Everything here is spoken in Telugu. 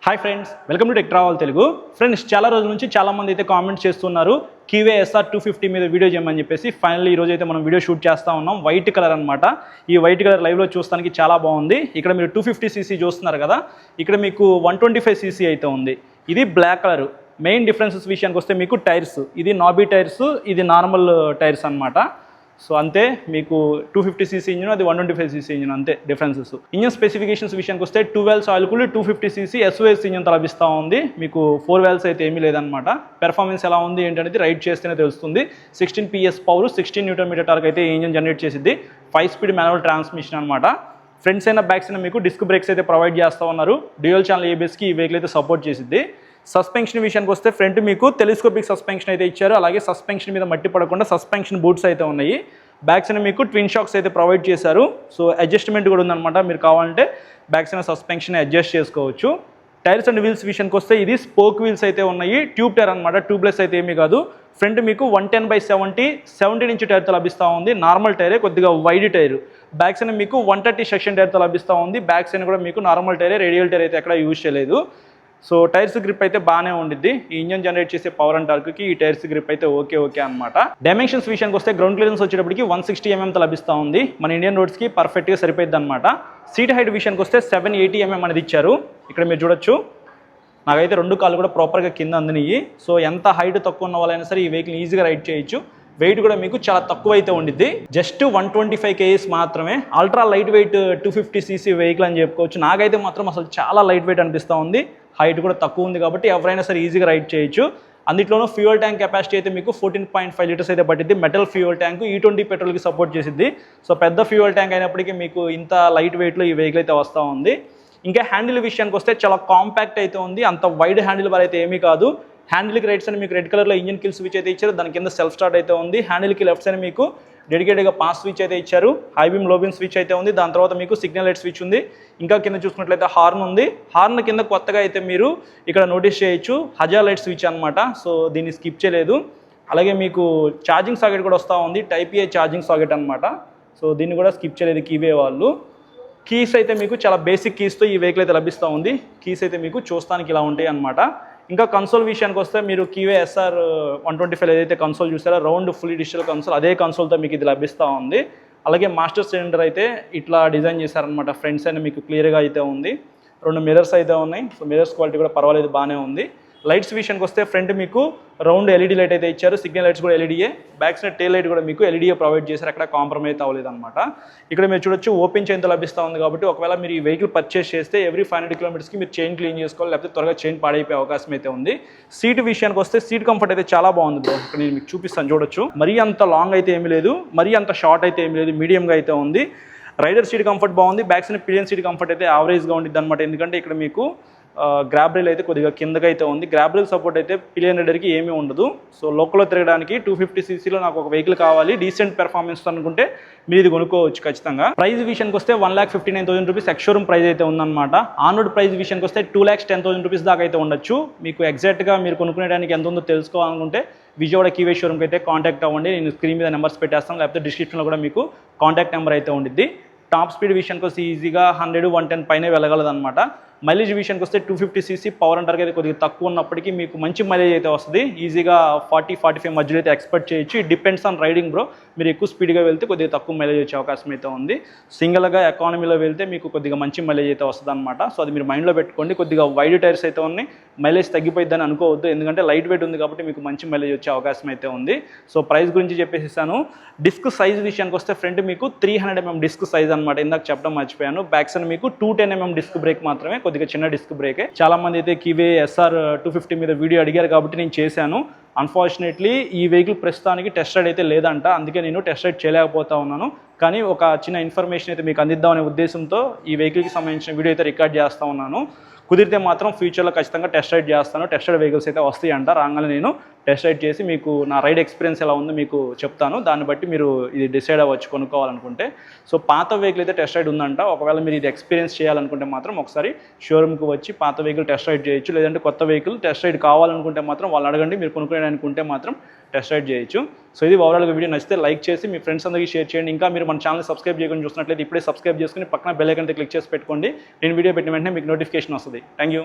Hi friends, welcome to tech travel Telugu. Friends, చాలా రోజుల నుంచి చాలామంది అయితే కామెంట్స్ చేస్తున్నారు కీవే SR 250 మీద వీడియో చేయమని చెప్పేసి. ఫైనల్లీ ఈరోజు అయితే మనం వీడియో షూట్ చేస్తూ ఉన్నాం. వైట్ కలర్ అనమాట. ఈ వైట్ కలర్ లైవ్లో చూస్తానికి చాలా బాగుంది. ఇక్కడ మీరు 250cc చూస్తున్నారు కదా, ఇక్కడ మీకు 125cc అయితే ఉంది. ఇది బ్లాక్ కలర్. మెయిన్ డిఫరెన్సెస్ విషయానికి వస్తే మీకు టైర్స్, ఇది నాబీ టైర్స్, ఇది నార్మల్ టైర్స్ అనమాట. సో అంతే, మీకు 250cc ఇంజిన్, అది 125cc ఇంజిన్, అంతే డిఫరెన్సెస్. ఇంజిన్ స్పెసిఫికేషన్స్ విషయానికి వస్తే 2 valves oil cool 250cc SOS engine లభిస్తూ ఉంది. మీకు 4 వెల్స్ అయితే ఏమీ లేదనమాట. పెర్ఫార్మెన్స్ ఎలా ఉంది ఏంటనేది రైడ్ చేస్తేనే తెలుస్తుంది. 16 PS పవర్, 16 Nm టార్క్ అయితే ఈ ఇంజిన్ జనరేట్ చేసింది. 5 స్పీడ్ మాన్యువల్ ట్రాన్స్మిషన్ అనమాట. ఫ్రంట్స్ అయినా బ్యాక్స్ అయినా మీకు డిస్క్ బ్రేక్స్ అయితే ప్రొవైడ్ చేస్తూ ఉన్నారు. డ్యూయల్ ఛానల్ ABSకి ఈ వెహికల్ అయితే సపోర్ట్ చేసింది. సస్పెన్షన్ విషయానికి వస్తే ఫ్రంట్ మీకు టెలిస్కోపిక్ సస్పెన్షన్ అయితే ఇచ్చారు. అలాగే సస్పెన్షన్ మీద మట్టి పడకుండా సస్పెన్షన్ బూట్స్ అయితే ఉన్నాయి. బ్యాక్స్ అయినా మీకు ట్విన్ షాక్స్ అయితే ప్రొవైడ్ చేశారు. సో అడ్జస్ట్మెంట్ కూడా ఉందన్నమాట. మీరు కావాలంటే బ్యాక్స్ అయినా సస్పెన్షన్ అడ్జస్ట్ చేసుకోవచ్చు. టైర్స్ అండ్ వీల్స్ విషయానికి వస్తే ఇది స్పోక్ వీల్స్ అయితే ఉన్నాయి. ట్యూబ్ టైర్ అనమాట, ట్యూబ్లెస్ అయితే ఏమీ కాదు. ఫ్రంట్ మీకు 110/70 ఇంచ్ టైర్తో లభిస్తూ ఉంది. నార్మల్ టైరే, కొద్దిగా వైడ్ టైర్. బ్యాక్స్ అయినా మీకు 130 సెక్షన్ టైర్తో లభిస్తూ ఉంది. బ్యాక్స్ అయినా కూడా మీకు నార్మల్ టైరే, రేడియల్ టైర్ అయితే ఎక్కడ యూజ్ చేయలేదు. సో టైర్స్ గ్రిప్ అయితే బాగానే ఉండిద్ది. ఈ ఇంజన్ జనరేట్ చేసే పవర్ అండ్ టార్క్కి ఈ టైర్స్ గ్రిప్ అయితే ఓకే అనమాట. డైమెన్షన్స్ విషయానికి వస్తే గ్రౌండ్ క్లియరెన్స్ వచ్చేటప్పటికి 160 mm లభిస్తూ ఉంది. మన ఇండియన్ రోడ్స్కి పర్ఫెక్ట్గా సరిపోయింది అనమాట. సీట్ హైట్ విషయానికి వస్తే 780 mm అనేది ఇచ్చారు. ఇక్కడ మీరు చూడొచ్చు, నాకైతే 2 కాళ్ళు కూడా ప్రాపర్గా కింద అందినాయి. సో ఎంత హైట్ తక్కువ ఉన్న వాళ్ళైనా సరే ఈ వెహికల్ ఈజీగా రైడ్ చేయొచ్చు. వెయిట్ కూడా మీకు చాలా తక్కువ అయితే ఉండిద్ది. జస్ట్ 125 kgs మాత్రమే. Ultra light weight 250cc vehicle అని చెప్పుకోవచ్చు. నాకైతే మాత్రం అసలు చాలా లైట్ వెయిట్ అనిపిస్తూ ఉంది. హైట్ కూడా తక్కువ ఉంది కాబట్టి ఎవరైనా సరే ఈజీగా రైడ్ చేయొచ్చు. అందులోనూ ఫ్యూయల్ ట్యాంక్ కెపాసిటీ అయితే మీకు 14.5 లీటర్స్ అయితే పట్టింది. మెటల్ ఫ్యూయల్ ట్యాంక్, E20 పెట్రోల్కి సపోర్ట్ చేసిద్ది. సో పెద్ద ఫ్యూయల్ ట్యాంక్ అయినప్పటికీ మీకు ఇంత లైట్ వెయిట్లో ఈ వెహికల్ అయితే వస్తూ ఉంది. ఇంకా హ్యాండిల్ విషయానికి వస్తే చాలా కాంపాక్ట్ అయితే ఉంది. అంత వైడ్ హ్యాండిల్ బార్ అయితే ఏమీ కాదు. హ్యాండిల్కి రైట్ సైడ్ మీకు రెడ్ కలర్లో ఇంజిన్ కిల్ స్విచ్ అయితే ఇచ్చారు. దాని కింద సెల్ఫ్ స్టార్ట్ అయితే ఉంది. హ్యాండిల్కి లెఫ్ట్ సైడ్ మీకు డెడికేటెడ్గా పాస్ స్విచ్ అయితే ఇచ్చారు. హై బీమ్, లో బీమ్ స్విచ్ అయితే ఉంది. దాని తర్వాత మీకు సిగ్నల్ లైట్ స్విచ్ ఉంది. ఇంకా కింద చూసుకున్నట్లయితే హార్న్ ఉంది. హార్న్ కింద కొత్తగా అయితే మీరు ఇక్కడ నోటీస్ చేయొచ్చు, హజార్ లైట్ స్విచ్ అనమాట. సో దీన్ని స్కిప్ చేయలేదు. అలాగే మీకు ఛార్జింగ్ సాకెట్ కూడా వస్తూ ఉంది. టైప్ ఏ ఛార్జింగ్ సాకెట్ అనమాట. సో దీన్ని కూడా స్కిప్ చేయలేదు కీవే వాళ్ళు. కీస్ అయితే మీకు చాలా బేసిక్ కీస్తో ఈ వెహికల్ అయితే లభిస్తూ ఉంది. కీస్ అయితే మీకు చూస్తానికి ఇలా ఉంటాయి అనమాట. ఇంకా కన్సోల్ విషయానికి వస్తే మీరు కీవే SR 125 ఏదైతే కన్సోల్ చూసారో, రౌండ్ ఫుల్లీ డిజిటల్ కన్సోల్, అదే కన్సోల్తో మీకు ఇది లభిస్తూ ఉంది. అలాగే మాస్టర్ సిలిండర్ అయితే ఇట్లా డిజైన్ చేశారనమాట. ఫ్రంట్స్ అయినా మీకు క్లియర్గా అయితే ఉంది. 2 మిర్రర్స్ అయితే ఉన్నాయి. సో మిర్రర్స్ క్వాలిటీ కూడా పర్వాలేదు, బాగానే ఉంది. లైట్స్ విషయానికి వస్తే ఫ్రంట్ మీకు రౌండ్ LED లైట్ అయితే ఇచ్చారు. సిగ్నల్ లైట్స్ కూడా LEDయే. బ్యాక్ సైడ్ టేల్ లైట్ కూడా మీకు LEDయే ప్రొవైడ్ చేశారు. అక్కడ కాంప్రమైజ్ అవ్వలేదు అనమాట. ఇక్కడ మీరు చూడొచ్చు, ఓపెన్ చైన్తో లభిస్తూ ఉంది కాబట్టి ఒకవేళ మీరు ఈ వెహికల్ పర్చేస్ చేస్తే ఎవ్రీ 500 kilometersకి మీరు చైన్ క్లీన్ చేసుకోవాలి, లేకపోతే త్వరగా చైన్ పాడైపోయే అవకాశం అయితే ఉంది. సీట్ విషయానికి వస్తే సీట్ కంఫర్ట్ అయితే చాలా బాగుంది బ్రో. ఇక్కడ నేను మీకు చూపిస్తాను, చూడొచ్చు. మరీ అంత లాంగ్ అయితే ఏమీ లేదు, మరీ అంత షార్ట్ అయితే ఏమీ లేదు, మీడియంగా అయితే ఉంది. రైడర్ సీట్ కంఫర్ట్ బాగుంది. Back side pillion seat comfort అయితే యావరేజ్గా ఉండిద్ది అనమాట. ఎందుకంటే ఇక్కడ మీకు గ్రాబ్ రైల్ అయితే కొద్దిగా కిందకి అయితే ఉంది. గ్రాబ్ రైల్ సపోర్ట్ అయితే పిలియన్ రైడర్కి ఏమీ ఉండదు. సో లోకల్లో తిరగడానికి 250cc నాకు ఒక వెహికల్ కావాలి, డీసెంట్ పెర్ఫార్మెన్స్ అనుకుంటే మీరు ఇది కొనుక్కోవచ్చు ఖచ్చితంగా. ప్రైస్ విషయానికి వస్తే 1,59,000 రూపీస్ ఎక్స్షోరూమ్ ప్రైస్ అయితే ఉందన్నమాట. ఆన్ రోడ్ ప్రైస్ విషయానికి వస్తే 2,10,000 రూపీస్ దాకా అయితే ఉండొచ్చు. మీకు ఎగ్జాక్ట్గా మీరు కొనుక్కునేడానికి ఎంత ఉందో తెలుసుకోవాలనుకుంటే విజయవాడ కీవే షోరూమ్కి అయితే కాంటాక్ట్ అవ్వండి. నేను స్క్రీన్ మీద నెంబర్స్ పెట్టేస్తాను, లేకపోతే డిస్క్రిప్షన్లో కూడా మీకు కాంటాక్ట్ నెంబర్ అయితే ఉండిద్ది. టాప్ స్పీడ్ విషయానికి వస్తే ఈజీగా 100-110 పైనే వెళ్ళగలదన్నమాట. మైలేజ్ విషయానికి వస్తే 250cc పవర్ అండ్ టార్క్ అయితే కొద్దిగా తక్కువ ఉన్నప్పటికీ మీకు మంచి మైలేజ్ అయితే వస్తుంది. ఈజీగా 40-45 మధ్యలో అయితే ఎక్స్పెక్ట్ చేయొచ్చు. It depends on riding bro. మీరు ఎక్కువ స్పీడ్గా వెళ్తే కొద్దిగా తక్కువ మైలేజ్ వచ్చే అవకాశం అయితే ఉంది. సింగిల్గా ఎకానమీలో వెళ్తే మీకు కొద్దిగా మంచి మైలేజ్ అయితే వస్తుంది అనమాట. సో అది మీరు మైండ్లో పెట్టుకోండి. కొద్దిగా వైడ్ టైర్స్ అయితే ఉన్నాయి, మైలేజ్ తగ్గిపోయిద్దని అనుకోవద్దు. ఎందుకంటే లైట్ వెయిట్ ఉంది కాబట్టి మీకు మంచి మైలేజ్ వచ్చే అవకాశం అయితే ఉంది. సో ప్రైస్ గురించి చెప్పేసాను. డిస్క్ సైజ్ విషయానికి వస్తే ఫ్రంట్ మీకు 300 mm డిస్క్ సైజ్ అనమాట. ఇందాక చెప్పడం మర్చిపోయాను. బ్యాక్ సైడ్ మీకు 210 mm డిస్క్ బ్రేక్ మాత్రమే, కొద్దిగా చిన్న డిస్క్ బ్రేకే. చాలా మంది అయితే కీవే SR 250 మీద వీడియో అడిగారు కాబట్టి నేను చేశాను. అన్ఫార్చునేట్లీ ఈ వెహికల్ ప్రస్తుతానికి టెస్ట్ రైడ్ అయితే లేదంట, అందుకే నేను టెస్ట్ రైడ్ చేయలేకపోతా ఉన్నాను. కానీ ఒక చిన్న ఇన్ఫర్మేషన్ అయితే మీకు అందిద్దామనే ఉద్దేశంతో ఈ వెహికల్కి సంబంధించిన వీడియో అయితే రికార్డ్ చేస్తూ ఉన్నాను. కుదిరితే మాత్రం ఫ్యూచర్లో ఖచ్చితంగా టెస్ట్ రైడ్ చేస్తాను. టెస్ట్ రైడ్ వెహికల్స్ అయితే వస్తాయి అంట. రాగానే నేను టెస్ట్ రైడ్ చేసి మీకు నా రైడ్ ఎక్స్పీరియన్స్ ఎలా ఉందో మీకు చెప్తాను. దాన్ని బట్టి మీరు ఇది డిసైడ్ అవ్వచ్చు కొనుక్కోవాలనుకుంటే. సో పాత వెహికల్ అయితే టెస్ట్ రైడ్ ఉందంట. ఒకవేళ మీరు ఇది ఎక్స్పీరియన్స్ చేయాలనుకుంటే మాత్రం ఒకసారి షోరూమ్కి వచ్చి పాత వెహికల్ టెస్ట్ రైడ్ చేయొచ్చు. లేదంటే కొత్త వెహికల్ టెస్ట్ రైడ్ కావాలనుకుంటే మాత్రం వాళ్ళు అడగండి. మీరు కొనుక్కునేనుకుంటే మాత్రం టెస్ట్ రైడ్ చేయొచ్చు. సో ఇది ఓవరాల్గా వీడియో నచ్చితే లైక్ చేసి మీ ఫ్రెండ్స్ అందరికీ షేర్ చేయండి. ఇంకా మీరు మన ఛానల్ సబ్స్క్రైబ్ చేయకుండా చూసినట్లయితే ఇప్పుడే సబ్స్క్రైబ్ చేసుకుని పక్కన బెల్ ఐకాన్ క్లిక్ చేసి పెట్టుకోండి. నేను వీడియో పెట్టిన వెంటనే మీకు నోటిఫికేషన్ వస్తుంది. Thank you.